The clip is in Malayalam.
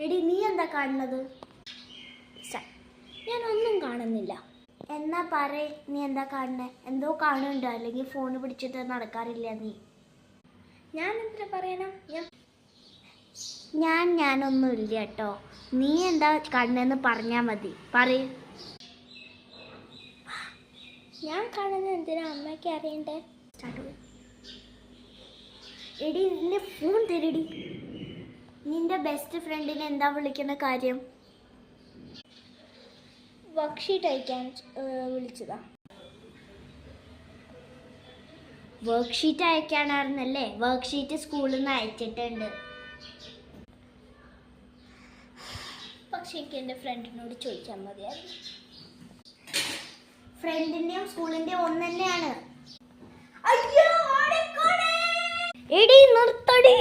എടി നീ എന്താ കാണുന്നത്? ഞാനൊന്നും കാണുന്നില്ല. എന്നാ പറയ്, നീ എന്താ കാണുന്നേ? എന്തോ കാണുന്നുണ്ടോ? അല്ലെങ്കിൽ ഫോൺ പിടിച്ചിട്ട് നടക്കാറില്ല നീ? ഞാൻ എന്തിനാ പറയണം? ഞാനൊന്നും ഇല്ല കേട്ടോ. നീ എന്താ കാണുന്നതെന്ന് പറഞ്ഞാൽ മതി. പറയ്. ഞാൻ കാണുന്നത് എന്തിനാ അമ്മയ്ക്ക് അറിയണ്ടേ? എടി നിന്റെ ഫോൺ തരടി. നിന്റെ ബെസ്റ്റ് ഫ്രണ്ടിനെ എന്താ വിളിക്കുന്ന കാര്യം? വർക്ക് ഷീറ്റ് അയക്കാൻ വിളിച്ചതാ. വർക്ക് ഷീറ്റ് അയക്കാനായിരുന്നല്ലേ? വർക്ക് ഷീറ്റ് സ്കൂളിൽ നിന്ന് അയച്ചിട്ടുണ്ട്. പക്ഷെ എനിക്ക് എൻ്റെ ഫ്രണ്ടിനോട് ചോദിച്ചാൽ മതിയായിരുന്നു. ഫ്രണ്ടിന്റെയും സ്കൂളിന്റെയും ഒന്ന് തന്നെയാണ്. എടി നിർത്തടി.